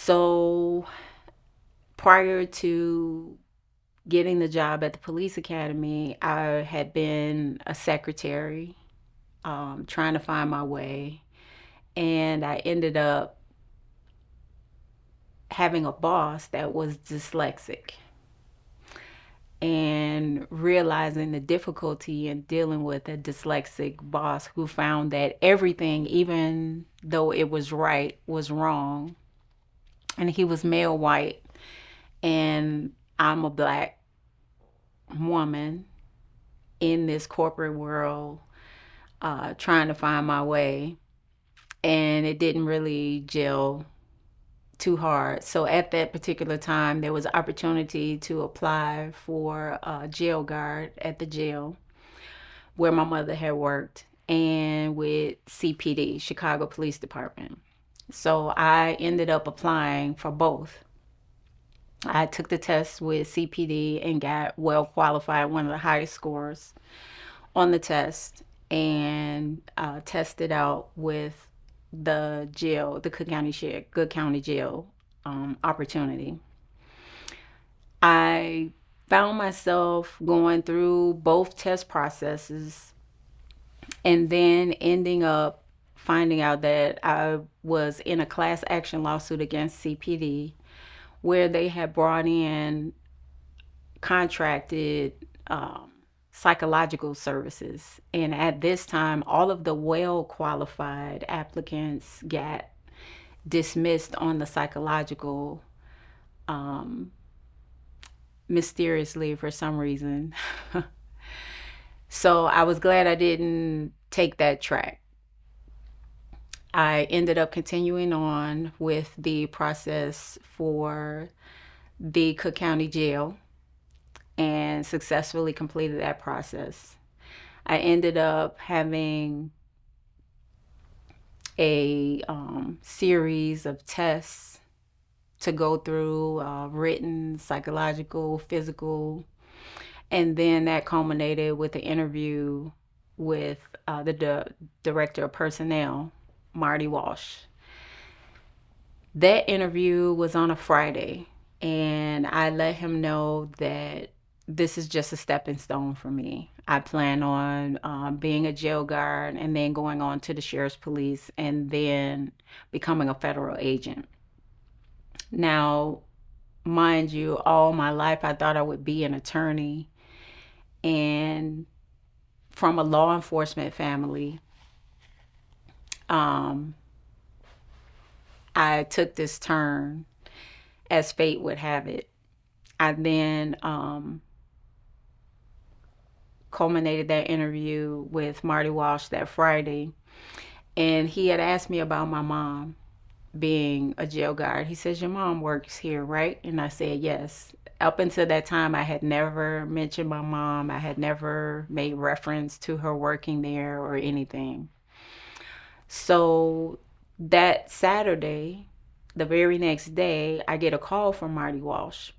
So prior to getting the job at the police academy, I had been a secretary, trying to find my way. And I ended up having a boss that was dyslexic and realizing the difficulty in dealing with a dyslexic boss who found that everything, even though it was right, was wrong. And he was male white, and I'm a black woman in this corporate world, trying to find my way, and it didn't really gel too hard. So at that particular time, there was an opportunity to apply for a jail guard at the jail where my mother had worked, and with CPD, Chicago Police Department. So I ended up applying for both. I took the test with CPD and got well qualified, one of the highest scores on the test, and tested out with the jail, the Cook County Jail opportunity. I found myself going through both test processes and then ending up finding out that I was in a class action lawsuit against CPD where they had brought in contracted psychological services. And at this time, all of the well qualified applicants got dismissed on the psychological, um, mysteriously for some reason. So I was glad I didn't take that track. I ended up continuing on with the process for the Cook County Jail and successfully completed that process. I ended up having a series of tests to go through, written, psychological, physical, and then that culminated with an interview with the director of personnel, Marty Walsh. That interview was on a Friday, and I let him know that this is just a stepping stone for me. I plan on being a jail guard and then going on to the sheriff's police and then becoming a federal agent. Now, mind you, all my life I thought I would be an attorney, and from a law enforcement family, um, I took this turn as fate would have it. I then culminated that interview with Marty Walsh that Friday, and he had asked me about my mom being a jail guard. He says, "Your mom works here, right?" And I said, "Yes." Up until that time, I had never mentioned my mom. I had never made reference to her working there or anything. So that Saturday, the very next day, I get a call from Marty Walsh.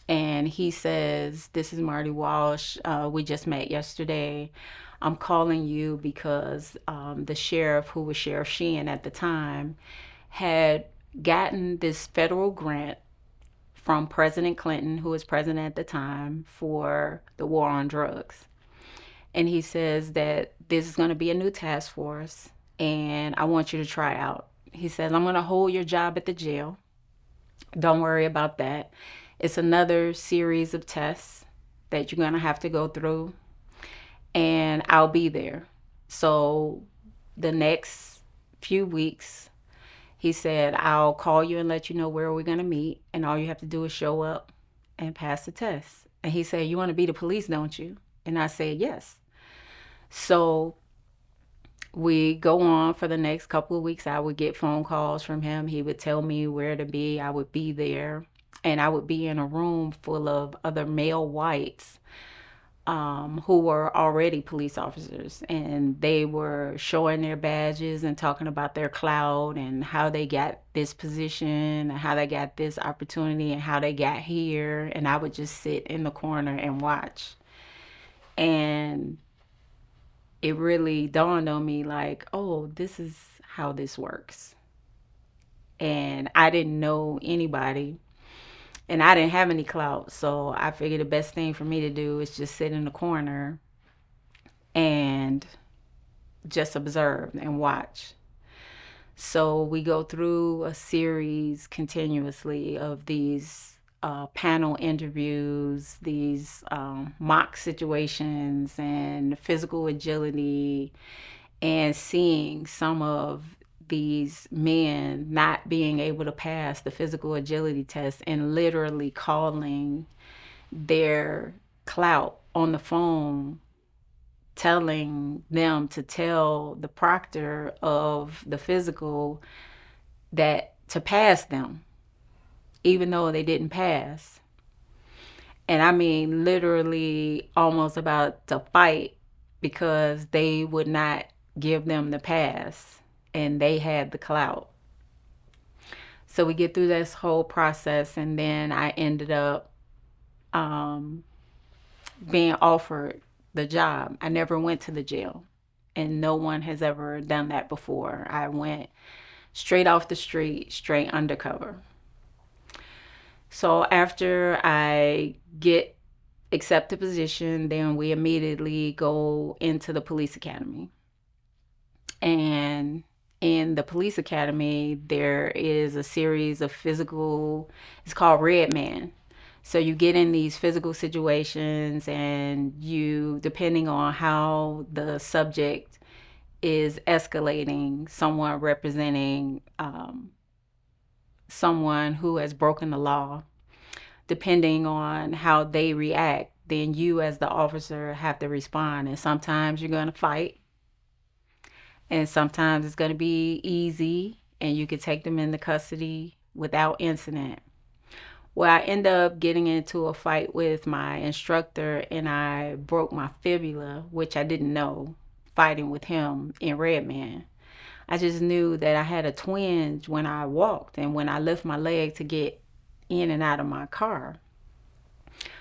And he says, "This is Marty Walsh. We just met yesterday. I'm calling you because the sheriff, who was Sheriff Sheehan at the time, had gotten this federal grant from President Clinton, who was president at the time, for the war on drugs. And he says that this is going to be a new task force, and I want you to try out." He says, "I'm going to hold your job at the jail. Don't worry about that. It's another series of tests that you're going to have to go through, and I'll be there." So the next few weeks, he said, "I'll call you and let you know where we're going to meet, and all you have to do is show up and pass the test." And he said, "You want to be the police, don't you?" And I said, "Yes." So we go on for the next couple of weeks. I would get phone calls from him. He would tell me where to be. I would be there. And I would be in a room full of other male whites, who were already police officers. And they were showing their badges and talking about their clout and how they got this position and how they got this opportunity and how they got here. And I would just sit in the corner and watch. And it really dawned on me like, oh, this is how this works. and I didn't know anybody, and I didn't have any clout. So I figured the best thing for me to do is just sit in the corner and just observe and watch. So we go through a series continuously of these panel interviews, these mock situations, and physical agility, and seeing some of these men not being able to pass the physical agility test and literally calling their clout on the phone, telling them to tell the proctor of the physical that to pass them, even though they didn't pass. And I mean, literally almost about to fight because they would not give them the pass and they had the clout. So we get through this whole process, and then I ended up um, being offered the job. I never went to the jail, and no one has ever done that before. I went straight off the street, straight undercover. So after I get accept the position, then we immediately go into the police academy. And in the police academy, there is a series of physical, it's called Red Man. So you get in these physical situations, and you, depending on how the subject is escalating, someone representing someone who has broken the law, depending on how they react, then you as the officer have to respond. And sometimes you're going to fight, and sometimes it's going to be easy, and you can take them into custody without incident. Well, I end up getting into a fight with my instructor, and I broke my fibula, which I didn't know, fighting with him in Redman. I just knew that I had a twinge when I walked and when I lift my leg to get in and out of my car.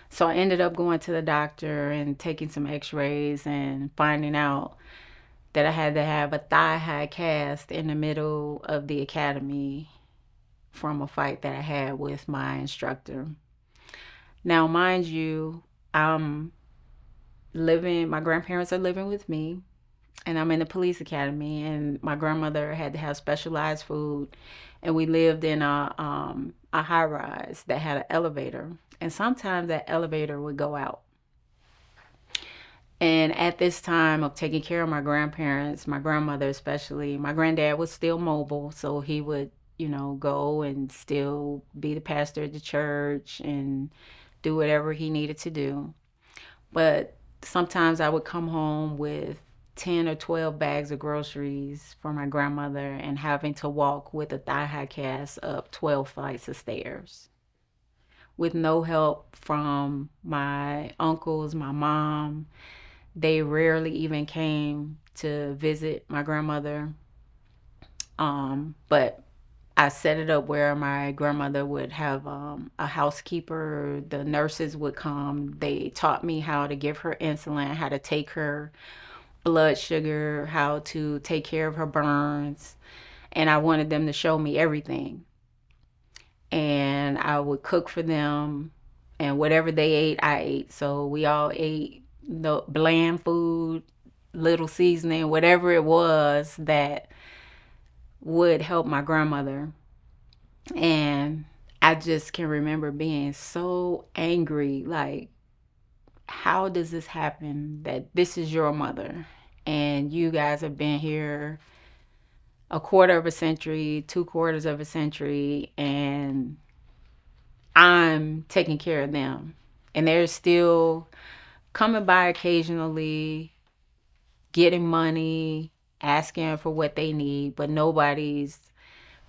So I ended up going to the doctor and taking some x-rays and finding out that I had to have a thigh high cast in the middle of the academy from a fight that I had with my instructor. Now, mind you, I'm my grandparents are living with me, and I'm in the police academy, and my grandmother had to have specialized food, and we lived in a high rise that had an elevator, and sometimes that elevator would go out. And at this time of taking care of my grandparents, my grandmother especially, my granddad was still mobile, so he would, go and still be the pastor at the church and do whatever he needed to do. But sometimes I would come home with 10 or 12 bags of groceries for my grandmother and having to walk with a thigh high cast up 12 flights of stairs with no help from my uncles, my mom. They rarely even came to visit my grandmother. But I set it up where my grandmother would have a housekeeper. The nurses would come. They taught me how to give her insulin, how to take her blood sugar, how to take care of her burns. And I wanted them to show me everything. And I would cook for them. And whatever they ate, I ate. So we all ate the bland food, little seasoning, whatever it was that would help my grandmother. And I just can remember being so angry, like, how does this happen that this is your mother and you guys have been here a quarter of a century, 2/4 of a century, and I'm taking care of them. And they're still coming by occasionally, getting money, asking for what they need, but nobody's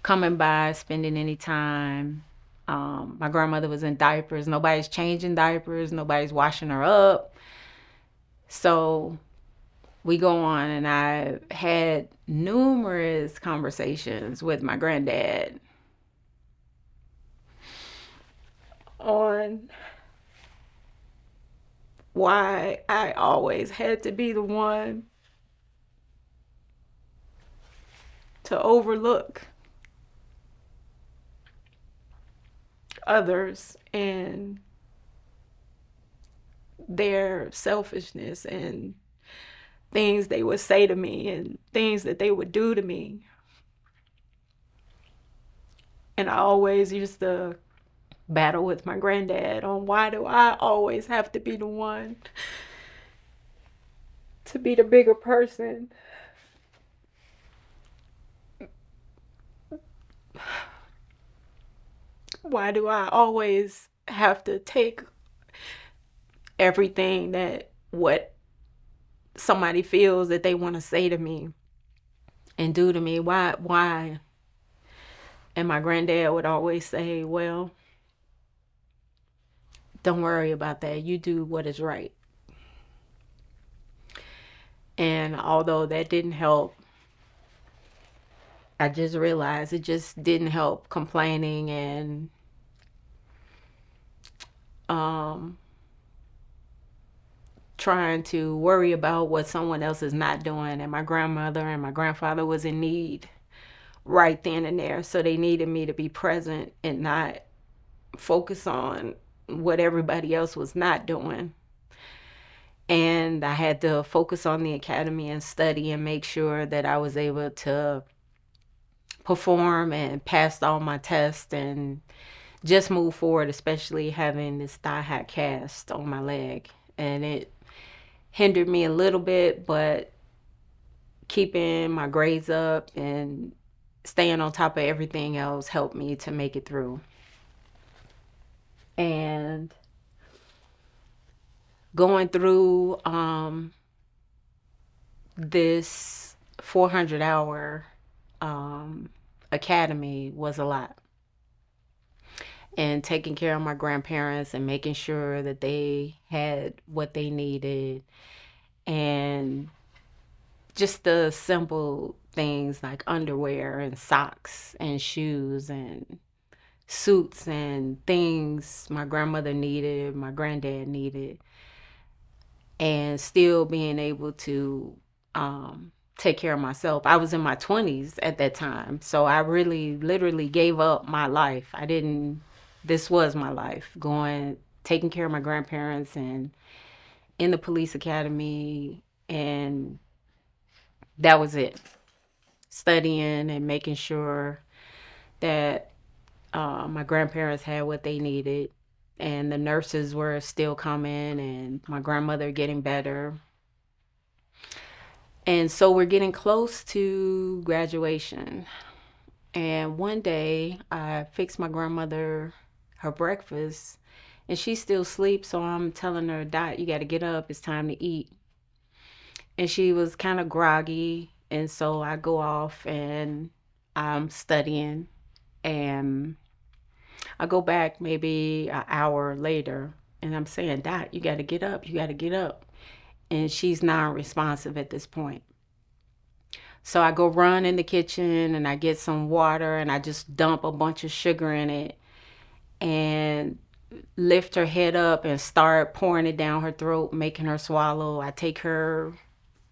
coming by, spending any time. My grandmother was in diapers. Nobody's changing diapers. Nobody's washing her up. So we go on, and I had numerous conversations with my granddad on why I always had to be the one to overlook others and their selfishness and things they would say to me and things that they would do to me. And I always used to battle with my granddad on why do I always have to be the one to be the bigger person. Why do I always have to take everything that what somebody feels that they want to say to me and do to me? Why? And my granddad would always say, well, don't worry about that. You do what is right. And although that didn't help, I just realized it just didn't help complaining and um, trying to worry about what someone else is not doing. And my grandmother and my grandfather was in need right then and there. So they needed me to be present and not focus on what everybody else was not doing. And I had to focus on the academy and study and make sure that I was able to perform and pass all my tests and just move forward, especially having this thigh high cast on my leg. And it hindered me a little bit, but keeping my grades up and staying on top of everything else helped me to make it through. And going through this 400-hour academy was a lot. And taking care of my grandparents and making sure that they had what they needed. And just the simple things like underwear and socks and shoes and suits and things my grandmother needed, my granddad needed. And still being able to take care of myself. I was in my 20s at that time. So I really literally gave up my life. This was my life, taking care of my grandparents and in the police academy. And that was it. Studying and making sure that my grandparents had what they needed. And the nurses were still coming and my grandmother getting better. And so we're getting close to graduation. And one day I fixed my grandmother her breakfast and she still sleeps. So I'm telling her, Dot, you got to get up. It's time to eat. And she was kind of groggy. And so I go off and I'm studying. And I go back maybe an hour later and I'm saying, Dot, you got to get up. You got to get up. And she's non-responsive at this point. So I go run in the kitchen and I get some water and I just dump a bunch of sugar in it and lift her head up and start pouring it down her throat, making her swallow. I take her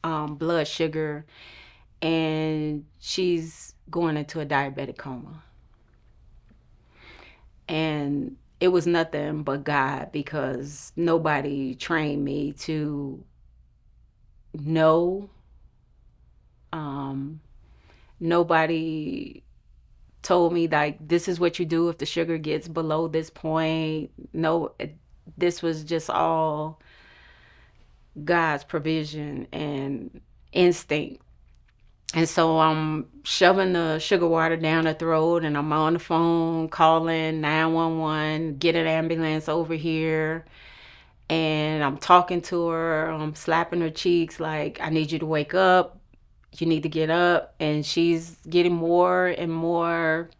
blood sugar and she's going into a diabetic coma. And it was nothing but God because nobody trained me to know. Nobody told me like this is what you do if the sugar gets below this point. No, this was just all God's provision and instinct. And so I'm shoving the sugar water down her throat and I'm on the phone calling 911, get an ambulance over here. And I'm talking to her, I'm slapping her cheeks like, I need you to wake up. You need to get up. And she's getting more and more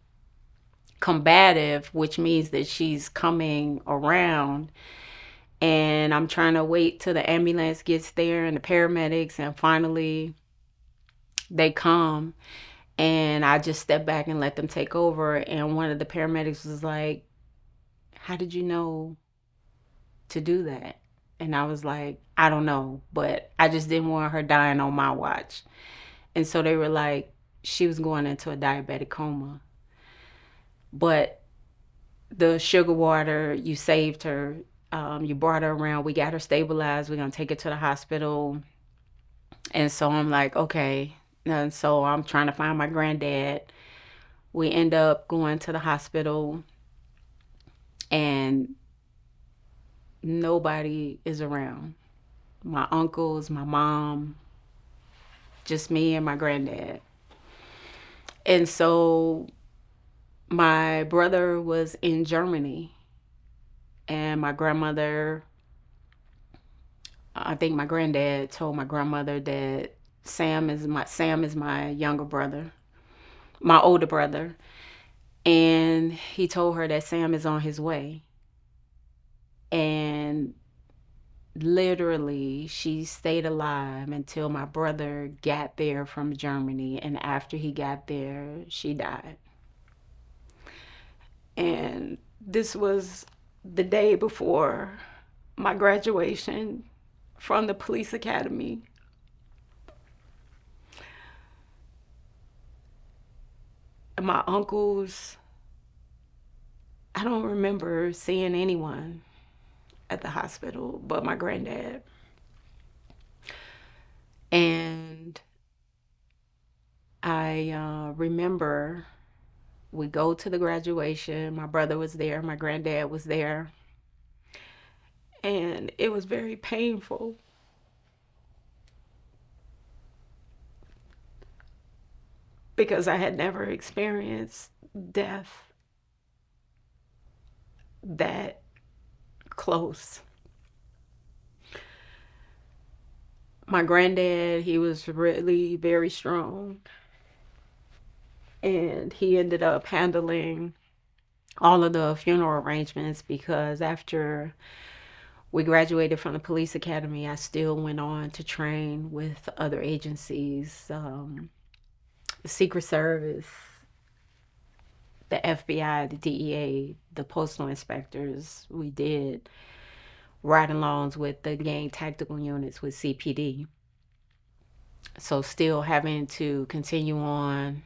combative, which means that she's coming around. And I'm trying to wait till the ambulance gets there and the paramedics, and finally they come. And I just step back and let them take over. And one of the paramedics was like, how did you know to do that? And I was like, I don't know, but I just didn't want her dying on my watch. And so they were like, she was going into a diabetic coma. But the sugar water, you saved her. You brought her around. We got her stabilized. We're going to take her to the hospital. And so I'm like, okay. And so I'm trying to find my granddad. We end up going to the hospital, and nobody is around. My uncles, my mom, just me and my granddad. And so my brother was in Germany, and my grandmother, I think my granddad told my grandmother that Sam is my younger brother, my older brother, and he told her that Sam is on his way. And literally, she stayed alive until my brother got there from Germany, and after he got there, she died. And this was the day before my graduation from the police academy. My uncles, I don't remember seeing anyone at the hospital but my granddad. And I remember we go to the graduation. My brother was there, my granddad was there, and it was very painful because I had never experienced death that close. My granddad, he was really very strong, and he ended up handling all of the funeral arrangements because after we graduated from the police academy, I still went on to train with other agencies, the Secret Service, the FBI, the DEA, the postal inspectors. We did ride-alongs with the gang tactical units with CPD. So still having to continue on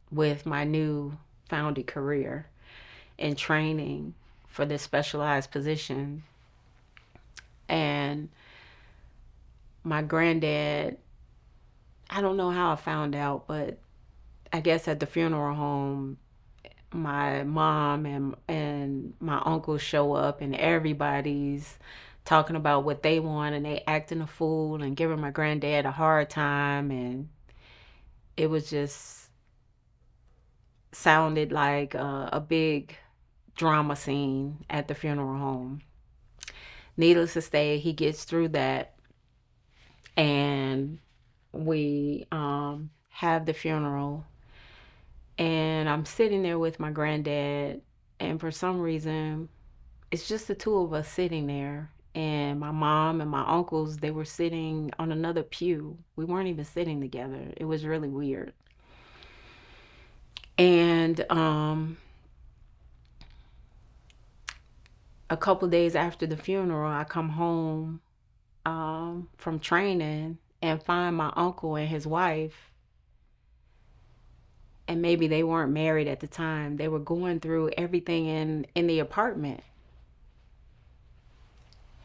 with my new founded career in training for this specialized position. And my granddad, I don't know how I found out, but I guess at the funeral home, my mom and my uncle show up, and everybody's talking about what they want, and they acting a fool and giving my granddad a hard time, and it was just sounded like a big drama scene at the funeral home. Needless to say, he gets through that, and we have the funeral, and I'm sitting there with my granddad, and for some reason, it's just the two of us sitting there. And my mom and my uncles, they were sitting on another pew. We weren't even sitting together. It was really weird. And a couple days after the funeral, I come home from training and find my uncle and his wife, and maybe they weren't married at the time. They were going through everything in the apartment.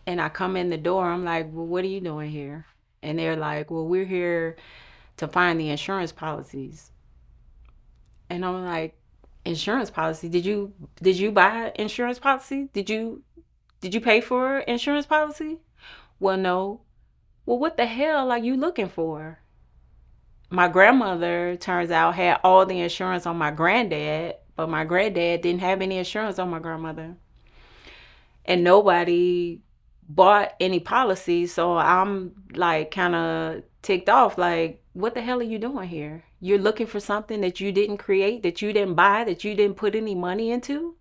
And I come in the door, I'm like, well, what are you doing here? And they're like, well, we're here to find the insurance policies. And I'm like, insurance policy? Did you buy insurance policy? Did you pay for insurance policy? Well, no. Well, what the hell are you looking for? My grandmother, turns out, had all the insurance on my granddad, but my granddad didn't have any insurance on my grandmother. And nobody bought any policies, so I'm like kind of ticked off, like, what the hell are you doing here? You're looking for something that you didn't create, that you didn't buy, that you didn't put any money into?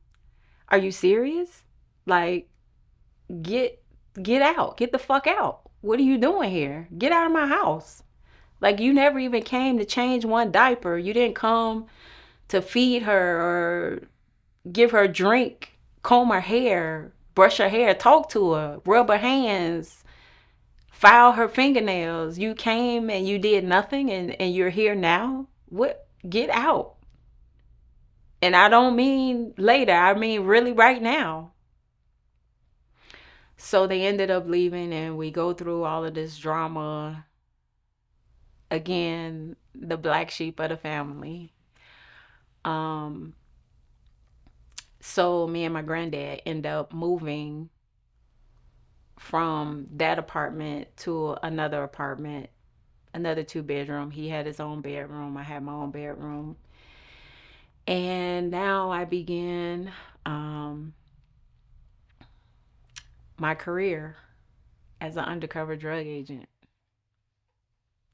Are you serious? Like, get get out. Get the fuck out. What are you doing here? Get out of my house. Like, you never even came to change one diaper. You didn't come to feed her or give her a drink, comb her hair, brush her hair, talk to her, rub her hands, file her fingernails. You came and you did nothing, and you're here now? What? Get out. And I don't mean later, I mean really right now. So they ended up leaving, and we go through all of this drama. Again, the black sheep of the family. Um, so me and my granddad end up moving from that apartment to another apartment, another 2 bedroom. He had his own bedroom. I had my own bedroom. And now I began um, my career as an undercover drug agent.